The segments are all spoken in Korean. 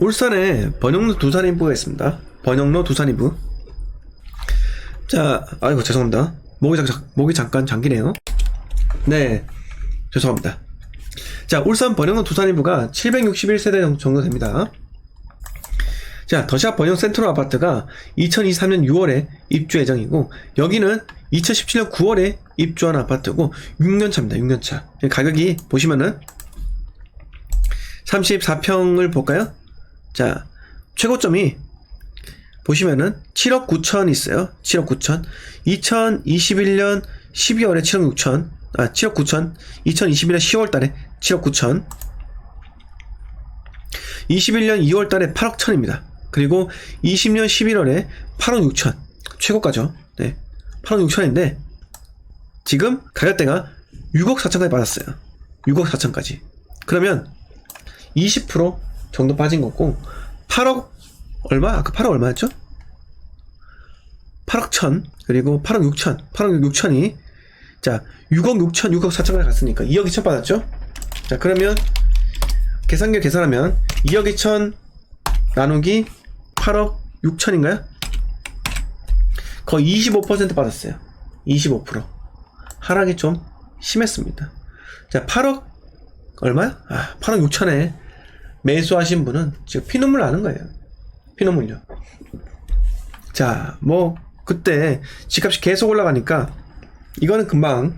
울산에 번영로 두산인부가 있습니다. 번영로 두산인부. 자, 아이고 죄송합니다. 목이 잠깐 잠기네요. 네, 죄송합니다. 자, 울산 번영로 두산인부가 761세대 정도 됩니다. 자, 더샵 번영 센트럴 아파트가 2023년 6월에 입주 예정이고, 여기는 2017년 9월에 입주한 아파트고 6년차입니다. 6년차. 가격이 보시면은 34평을 볼까요? 자, 최고점이 보시면은 7억 9천 있어요. 7억 9천. 2021년 12월에 7억 6천. 7억 9천. 2021년 10월 달에 7억 9천. 21년 2월 달에 8억 천입니다. 그리고 20년 11월에 8억 6천. 최고가죠. 네. 8억 6천인데, 지금 가격대가 6억 4천까지 빠졌어요. 6억 4천까지. 그러면 20% 정도 빠진 거고, 8억 얼마? 아까 8억 얼마였죠? 8억 천, 그리고 8억 6천. 8억 6천이, 자, 6억 6천, 6억 4천까지 갔으니까 2억 2천 빠졌죠? 자, 그러면 계산기를 계산하면 2억 2천 나누기 8억 6천인가요? 거의 25% 빠졌어요. 25%. 하락이 좀 심했습니다. 자, 8억 얼마야? 8억 6천에 매수하신 분은 지금 피눈물 나는 거예요. 피눈물요. 자, 뭐 그때 집값이 계속 올라가니까 이거는 금방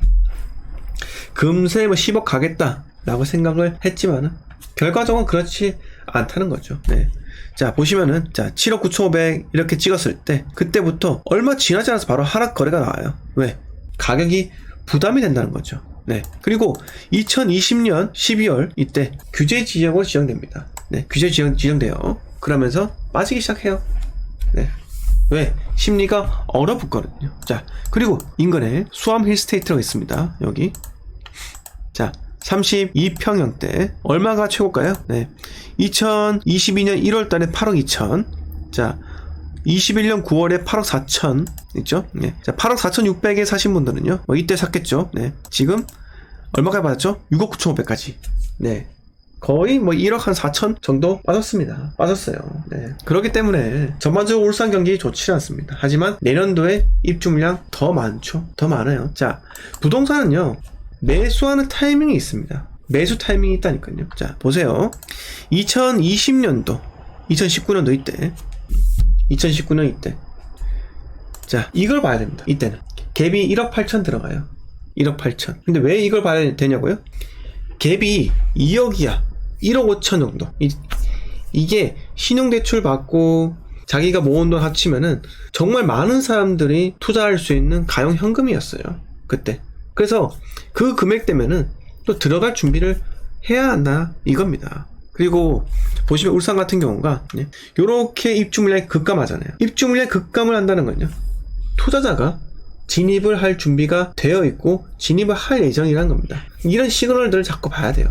금세 뭐 10억 가겠다 라고 생각을 했지만은 결과적으로 그렇지 않다는 거죠. 네. 자, 보시면은, 자, 7억 9,500 이렇게 찍었을 때, 그때부터 얼마 지나지 않아서 바로 하락 거래가 나와요. 왜? 가격이 부담이 된다는 거죠. 네. 그리고 2020년 12월 이때 규제 지역으로 지정됩니다. 네. 규제 지정돼요. 그러면서 빠지기 시작해요. 네. 왜? 심리가 얼어붙거든요. 자, 그리고 인근에 수암 힐스테이트가 있습니다. 여기. 자, 32평형대. 얼마가 최고가요? 네. 2022년 1월 달에 8억 2천. 자, 21년 9월에 8억 4천. 있죠? 네. 자, 8억 4,600에 사신 분들은요, 뭐 이때 샀겠죠? 네. 지금, 얼마까지 받았죠? 6억 9,500까지. 네. 거의 뭐 1억 한 4천 정도 빠졌습니다. 빠졌어요. 네. 그렇기 때문에 전반적으로 울산 경기 좋지 않습니다. 하지만 내년도에 입주 물량 더 많죠? 더 많아요. 자, 부동산은요, 매수하는 타이밍이 있습니다. 매수 타이밍이 있다니까요. 자, 보세요. 2020년도, 2019년도 이때, 2019년 이때. 자, 이걸 봐야 됩니다. 이때는. 갭이 1억 8천 들어가요. 1억 8천. 근데 왜 이걸 봐야 되냐고요? 갭이 2억이야. 1억 5천 정도. 이게 신용대출 받고 자기가 모은 돈 합치면은 정말 많은 사람들이 투자할 수 있는 가용 현금이었어요. 그때. 그래서 그 금액 되면은 또 들어갈 준비를 해야 한다 이겁니다. 그리고 보시면 울산 같은 경우가 요렇게 입주 물량이 급감하잖아요. 입주 물량이 급감을 한다는 건요, 투자자가 진입을 할 준비가 되어 있고 진입을 할 예정이라는 겁니다. 이런 시그널들을 자꾸 봐야 돼요.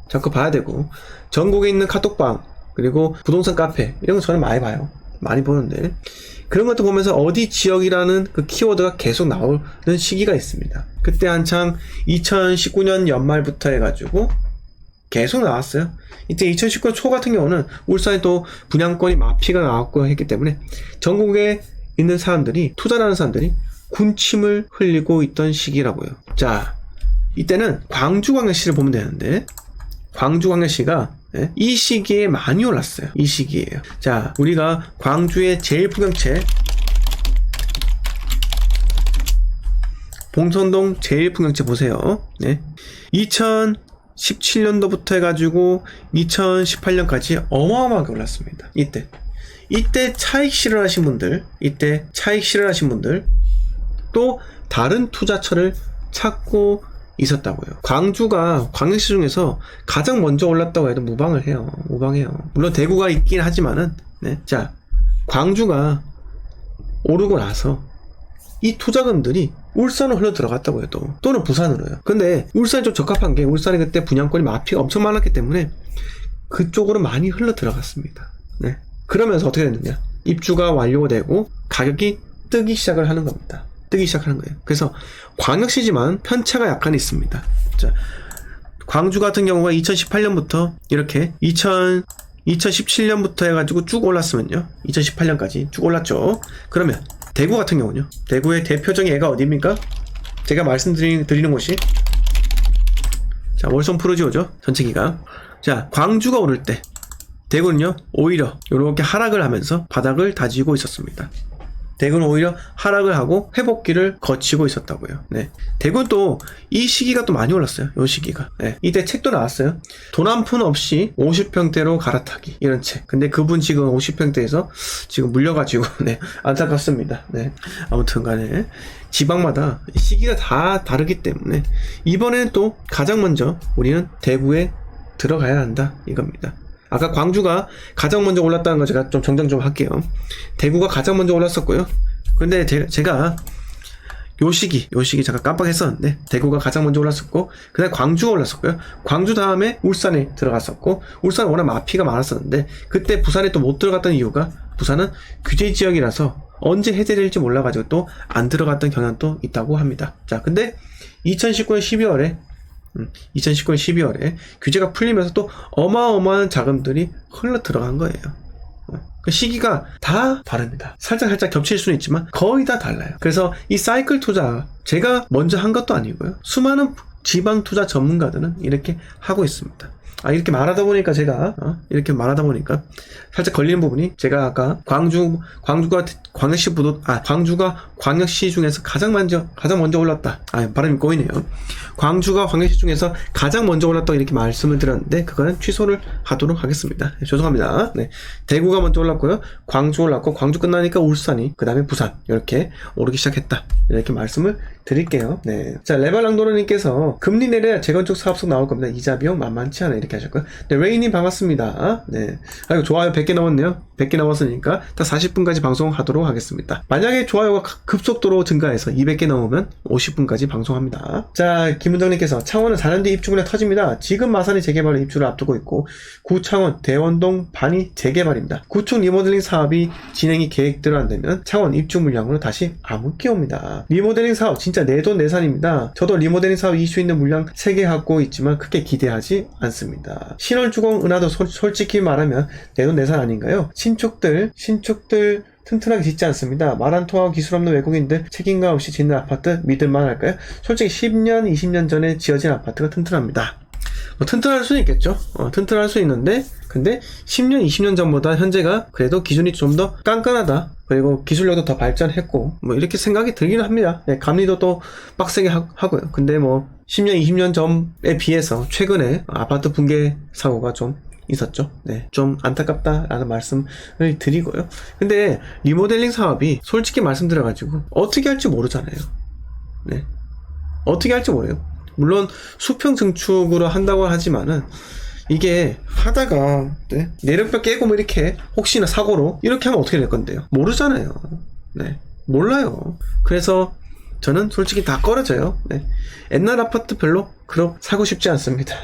자꾸 봐야 되고, 전국에 있는 카톡방 그리고 부동산 카페 이런 거 저는 많이 봐요. 많이 보는데 그런 것도 보면서 어디 지역이라는 그 키워드가 계속 나오는 시기가 있습니다. 그때 한창 2019년 연말부터 해가지고 계속 나왔어요. 이때 2019년 초 같은 경우는 울산에 또 분양권이 마피가 나왔고 했기 때문에 전국에 있는 사람들이, 투자하는 사람들이 군침을 흘리고 있던 시기라고요. 자, 이때는 광주광역시를 보면 되는데, 광주광역시가 이 시기에 많이 올랐어요. 이 시기에요. 자, 우리가 광주의 제1풍경채, 봉선동 제1풍경채 보세요. 네. 2017년도부터 해가지고 2018년까지 어마어마하게 올랐습니다. 이때 차익 실현하신 분들, 또 다른 투자처를 찾고 있었다고요. 광주가 광역시 중에서 가장 먼저 올랐다고 해도 무방해요. 물론 대구가 있긴 하지만은, 네. 자, 광주가 오르고 나서 이 투자금들이 울산으로 흘러 들어갔다고 해도, 또는 부산으로요. 근데 울산이 좀 적합한 게, 울산이 그때 분양권이 마피가 엄청 많았기 때문에 그쪽으로 많이 흘러 들어갔습니다. 네. 그러면서 어떻게 됐느냐, 입주가 완료되고 가격이 뜨기 시작을 하는 겁니다. 그래서 광역시지만 편차가 약간 있습니다. 자, 광주 같은 경우가 2018년부터 이렇게 2017년부터 해가지고 쭉 올랐으면요. 2018년까지 쭉 올랐죠. 그러면 대구 같은 경우는요. 대구의 대표적인 애가 어디입니까? 제가 말씀드리는 곳이 자, 월성 프로지오죠. 전체기가. 자, 광주가 오를 때 대구는요. 오히려 이렇게 하락을 하면서 바닥을 다지고 있었습니다. 대구는 오히려 하락을 하고 회복기를 거치고 있었다고요. 네. 대구는 또 이 시기가 또 많이 올랐어요. 이 시기가. 네. 이때 책도 나왔어요. 돈 한 푼 없이 50평대로 갈아타기. 이런 책. 근데 그분 지금 50평대에서 지금 물려가지고, 네. 안타깝습니다. 네. 아무튼 간에 지방마다 시기가 다 다르기 때문에 이번에는 또 가장 먼저 우리는 대구에 들어가야 한다. 이겁니다. 아까 광주가 가장 먼저 올랐다는 거 제가 좀 정정 좀 할게요. 대구가 가장 먼저 올랐었고요. 근데 제가 요 시기 잠깐 깜빡했었는데 대구가 가장 먼저 올랐었고 그 다음에 광주가 올랐었고요. 광주 다음에 울산에 들어갔었고 울산은 워낙 마피가 많았었는데 그때 부산에 또 못 들어갔던 이유가 부산은 규제 지역이라서 언제 해제될지 몰라가지고 또 안 들어갔던 경향도 있다고 합니다. 자, 근데 2019년 12월에 규제가 풀리면서 또 어마어마한 자금들이 흘러 들어간 거예요. 그 시기가 다 다릅니다. 살짝 겹칠 수는 있지만 거의 다 달라요. 그래서 이 사이클 투자 제가 먼저 한 것도 아니고요. 수많은 지방 투자 전문가들은 이렇게 하고 있습니다. 이렇게 말하다 보니까 제가 살짝 걸리는 부분이 제가 아까 광주가 광역시 중에서 가장 먼저 올랐다. 발음이 꼬이네요. 광주가 광역시 중에서 가장 먼저 올랐다고 이렇게 말씀을 드렸는데 그거는 취소를 하도록 하겠습니다. 네, 죄송합니다. 네, 대구가 먼저 올랐고요. 광주 올랐고 광주 끝나니까 울산이 그 다음에 부산 이렇게 오르기 시작했다. 이렇게 말씀을 드릴게요. 네. 자, 레발랑도르님께서 금리 내려야 재건축 사업성 나올 겁니다. 이자 비용 만만치 않아 이렇게 하셨고요. 네, 레이님 반갑습니다. 네. 아이고, 좋아요 100개 넘었네요. 100개 넘었으니까 딱 40분까지 방송하도록 하겠습니다. 만약에 좋아요가 급속도로 증가해서 200개 넘으면 50분까지 방송합니다. 자, 김은정님께서 창원은 4년 뒤 입주물량 터집니다. 지금 마산이 재개발을 입주를 앞두고 있고 구창원, 대원동, 반이 재개발입니다. 구축 리모델링 사업이 진행이 계획대로 안 되면 창원 입주 물량으로 다시 암흑기 옵니다. 리모델링 사업 진짜 내돈내산입니다. 저도 리모델링 사업 이슈 있는 물량 3개 갖고 있지만 크게 기대하지 않습니다. 신월주공 은하도 솔직히 말하면 내돈내산 아닌가요? 신축들 튼튼하게 짓지 않습니다. 말 안 통하고 기술 없는 외국인들 책임감 없이 짓는 아파트 믿을만 할까요? 솔직히 10년, 20년 전에 지어진 아파트가 튼튼합니다. 튼튼할 수는 있겠죠. 튼튼할 수 있는데 근데 10년, 20년 전보다 현재가 그래도 기준이 좀 더 깐깐하다. 그리고 기술력도 더 발전했고 이렇게 생각이 들기는 합니다. 네, 감리도 또 빡세게 하고요. 근데 10년, 20년 전에 비해서 최근에 아파트 붕괴 사고가 좀 있었죠. 네, 좀 안타깝다라는 말씀을 드리고요. 근데 리모델링 사업이 솔직히 말씀드려가지고 어떻게 할지 모르잖아요. 네, 어떻게 할지 모르요. 물론 수평 증축으로 한다고 하지만은 이게 하다가 네, 내력벽 깨고 이렇게 혹시나 사고로 이렇게 하면 어떻게 될 건데요? 모르잖아요. 네, 몰라요. 그래서 저는 솔직히 다 꺼려져요. 네. 옛날 아파트 별로 그렇게 사고 싶지 않습니다.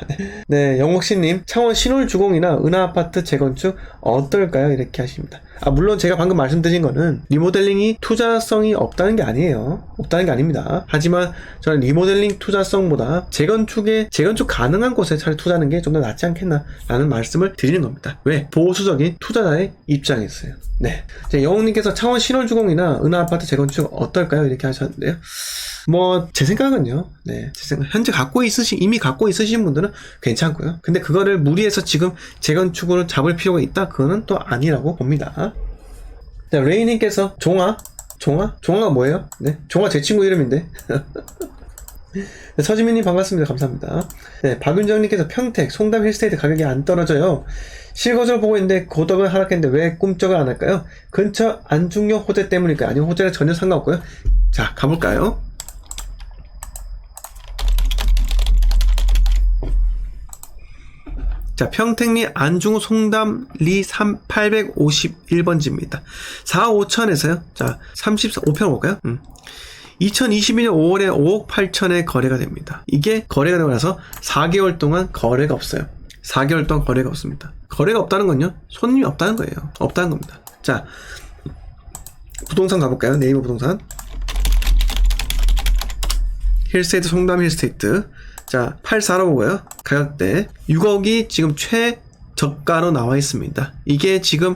네, 영옥씨님, 창원 신월주공이나 은하아파트 재건축 어떨까요? 이렇게 하십니다. 물론 제가 방금 말씀드린 거는 리모델링이 투자성이 없다는 게 아니에요. 없다는 게 아닙니다. 하지만 저는 리모델링 투자성보다 재건축 가능한 곳에 차라리 투자하는 게 좀 더 낫지 않겠나 라는 말씀을 드리는 겁니다. 왜? 보수적인 투자자의 입장에서요. 네. 영옥님께서 창원 신월주공이나 은하아파트 재건축 어떨까요? 이렇게 하셨는데요. 제 생각은요. 네. 현재 이미 갖고 있으신 분들은 괜찮고요. 근데 그거를 무리해서 지금 재건축으로 잡을 필요가 있다? 그거는 또 아니라고 봅니다. 자, 레이님께서 종아가 뭐예요? 네. 종아 제 친구 이름인데. 네, 서지민님 반갑습니다. 감사합니다. 네, 박윤정님께서 평택, 송담 힐스테이트 가격이 안 떨어져요. 실거주를 보고 있는데 고덕은 하락했는데 왜 꿈쩍을 안 할까요? 근처 안중료 호재 때문일까요? 아니면 호재랑 전혀 상관없고요. 자, 가볼까요? 자, 평택리 안중호 송담 리 851번지입니다. 4, 5천에서요. 자, 34,5편 볼까요? 2022년 5월에 5억 8천에 거래가 됩니다. 이게 거래가 되고 나서 4개월 동안 거래가 없어요. 4개월 동안 거래가 없습니다. 거래가 없다는 건요, 손님이 없다는 거예요. 없다는 겁니다. 자, 부동산 가볼까요? 네이버 부동산. 힐스테이트, 송담 힐스테이트. 자, 84로 보고요. 가격대 6억이 지금 저가로 나와 있습니다. 이게 지금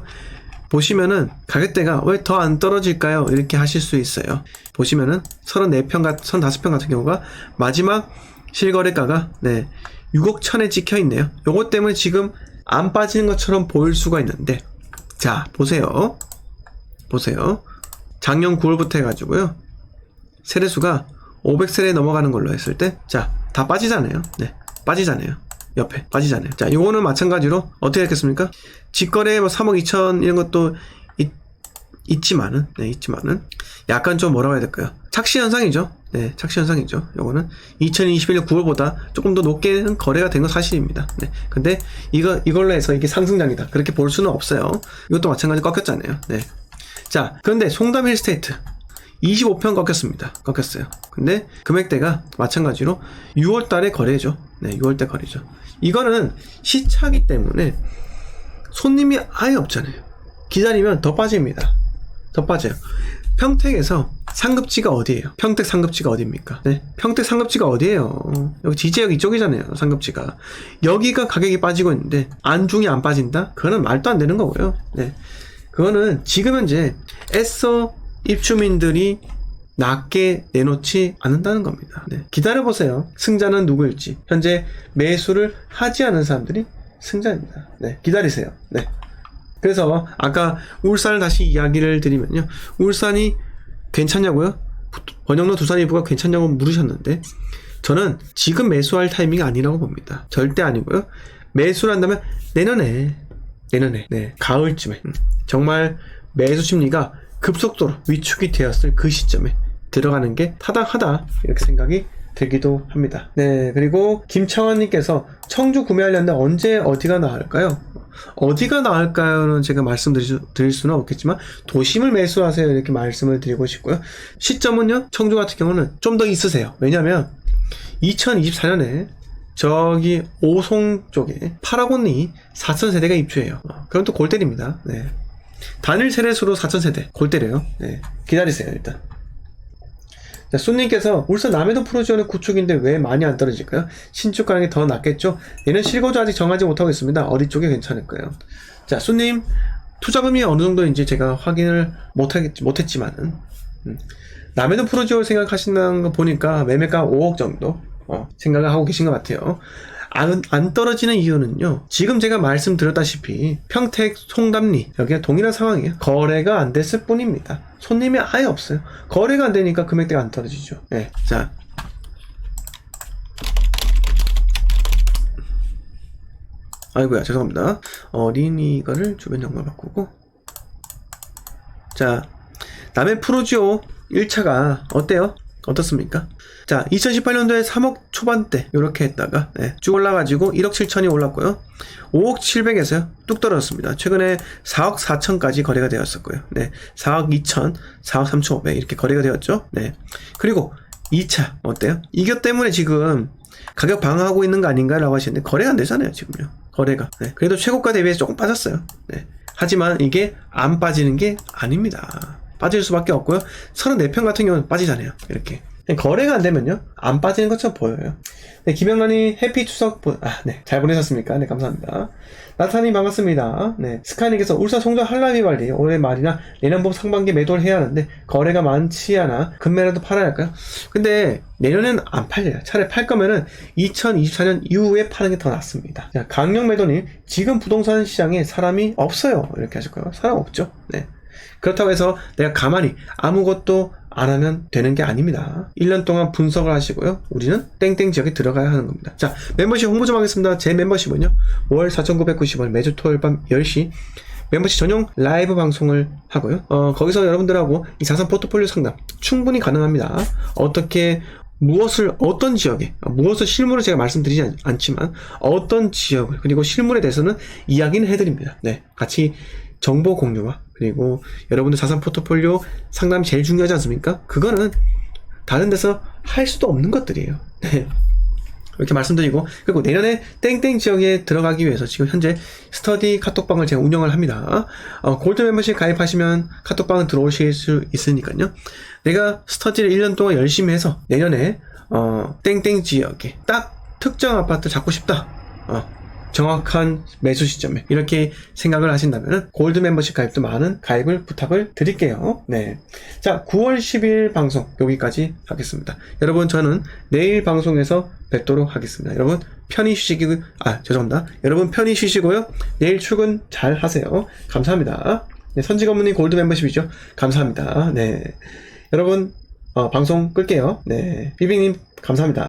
보시면은 가격대가 왜 더 안 떨어질까요? 이렇게 하실 수 있어요. 보시면은 34평, 35평 같은 경우가 마지막 실거래가가 6억 1천에 찍혀 있네요. 요것 때문에 지금 안 빠지는 것처럼 보일 수가 있는데, 자, 보세요. 작년 9월부터 해가지고요. 세례수가 500세례 넘어가는 걸로 했을 때, 자, 다 빠지잖아요. 빠지잖아요. 옆에 빠지잖아요. 자, 요거는 마찬가지로 어떻게 했겠습니까? 직거래 뭐 3억 2천 이런 것도 있지만은 약간 좀 뭐라고 해야 될까요? 착시 현상이죠. 착시 현상이죠. 요거는 2021년 9월보다 조금 더 높게 거래가 된 건 사실입니다. 근데 이걸로 해서 이게 상승장이다, 그렇게 볼 수는 없어요. 이것도 마찬가지로 꺾였잖아요. 자, 그런데 송담 힐스테이트 25평 꺾였어요. 근데 금액대가 마찬가지로 6월달에 거래죠. 6월달 거래죠. 이거는 시차기 때문에 손님이 아예 없잖아요. 기다리면 더 빠집니다. 더 빠져요. 평택에서 상급지가 어디예요? 평택 상급지가 어디입니까? 평택 상급지가 어디예요? 여기 지제역 이쪽이잖아요. 상급지가. 여기가 가격이 빠지고 있는데 안중이 안 빠진다? 그거는 말도 안 되는 거고요. 그거는 지금 현재 애써 입주민들이 낮게 내놓지 않는다는 겁니다. 기다려보세요. 승자는 누구일지. 현재 매수를 하지 않은 사람들이 승자입니다. 기다리세요. 그래서 아까 울산을 다시 이야기를 드리면요. 울산이 괜찮냐고요? 번영로 두산일보가 괜찮냐고 물으셨는데, 저는 지금 매수할 타이밍이 아니라고 봅니다. 절대 아니고요. 매수를 한다면 내년에 가을쯤에 정말 매수 심리가 급속도로 위축이 되었을 그 시점에 들어가는 게 타당하다, 이렇게 생각이 들기도 합니다. 그리고 김창원님께서 청주 구매하려는데 언제 어디가 나을까요? 어디가 나을까요는 제가 말씀드릴 수는 없겠지만 도심을 매수하세요, 이렇게 말씀을 드리고 싶고요. 시점은요, 청주 같은 경우는 좀 더 있으세요. 왜냐면 2024년에 저기 오송 쪽에 파라곤이 4,000세대가 입주해요. 그럼 또 골 때립니다. 단일 세례수로 4,000세대 골 때려요. 기다리세요. 일단 자, 순님께서 울산 남해동 프로지오는 구축인데 왜 많이 안 떨어질까요? 신축 가는 게 더 낫겠죠? 얘는 실거주 아직 정하지 못하고 있습니다. 어디 쪽이 괜찮을까요? 자, 순님 투자금이 어느 정도인지 제가 확인을 못했지만은 남해동 프로지오 생각하신다는 거 보니까 매매가 5억 정도 생각을 하고 계신 것 같아요. 안 떨어지는 이유는요, 지금 제가 말씀드렸다시피 평택 송담리 여기가 동일한 상황이에요. 거래가 안 됐을 뿐입니다. 손님이 아예 없어요. 거래가 안 되니까 금액대가 안 떨어지죠. 자, 아이고야, 죄송합니다. 어린이거를 주변 정보 바꾸고. 자, 남해 프로지오 1차가 어때요? 어떻습니까? 자, 2018년도에 3억 초반대 이렇게 했다가 쭉 올라가지고 1억 7천이 올랐고요. 5억 700에서요 뚝 떨어졌습니다. 최근에 4억 4천까지 거래가 되었었고요. 4억 2천, 4억 3,500 이렇게 거래가 되었죠. 그리고 2차 어때요? 이것 때문에 지금 가격 방어하고 있는 거 아닌가 라고 하시는데 거래가 안 되잖아요, 지금요. 거래가. 그래도 최고가 대비해서 조금 빠졌어요. 하지만 이게 안 빠지는 게 아닙니다. 빠질 수밖에 없고요. 34평 같은 경우는 빠지잖아요. 이렇게. 거래가 안 되면요, 안 빠지는 것처럼 보여요. 김영란이 해피 추석 잘 보내셨습니까? 감사합니다. 나타님 반갑습니다. 스카이님께서 울산 송정 한라비 관리 올해 말이나 내년 봄 상반기에 매도를 해야 하는데 거래가 많지 않아 금매라도 팔아야 할까요? 근데 내년에는 안 팔려요. 차라리 팔 거면은 2024년 이후에 파는 게 더 낫습니다. 자, 강력 매도님, 지금 부동산 시장에 사람이 없어요, 이렇게 하실 거예요. 사람 없죠. 그렇다고 해서 내가 가만히 아무것도 안 하면 되는 게 아닙니다. 1년 동안 분석을 하시고요. 우리는 땡땡 지역에 들어가야 하는 겁니다. 자, 멤버십 홍보 좀 하겠습니다. 제 멤버십은요, 월 4,990원, 매주 토요일 밤 10시 멤버십 전용 라이브 방송을 하고요. 거기서 여러분들하고 이 자산 포트폴리오 상담 충분히 가능합니다. 어떤 지역에, 무엇을 실물을 제가 말씀드리지 않지만 어떤 지역을, 그리고 실물에 대해서는 이야기는 해드립니다. 같이 정보 공유와, 그리고 여러분들 자산 포트폴리오 상담이 제일 중요하지 않습니까? 그거는 다른 데서 할 수도 없는 것들이에요. 이렇게 말씀드리고, 그리고 내년에 땡땡 지역에 들어가기 위해서 지금 현재 스터디 카톡방을 제가 운영을 합니다. 골드 멤버십 가입하시면 카톡방은 들어오실 수 있으니까요. 내가 스터디를 1년 동안 열심히 해서 내년에 땡땡 지역에 딱 특정 아파트 잡고 싶다. 정확한 매수 시점에 이렇게 생각을 하신다면 골드 멤버십 가입도 많은 가입을 부탁을 드릴게요. 네. 자, 9월 10일 방송 여기까지 하겠습니다. 여러분, 저는 내일 방송에서 뵙도록 하겠습니다. 여러분 편히 쉬시고, 죄송합니다. 여러분 편히 쉬시고요. 내일 출근 잘 하세요. 감사합니다. 네, 선직 업무님 골드 멤버십이죠. 감사합니다. 네. 여러분, 방송 끌게요. 네. 비빙님, 감사합니다.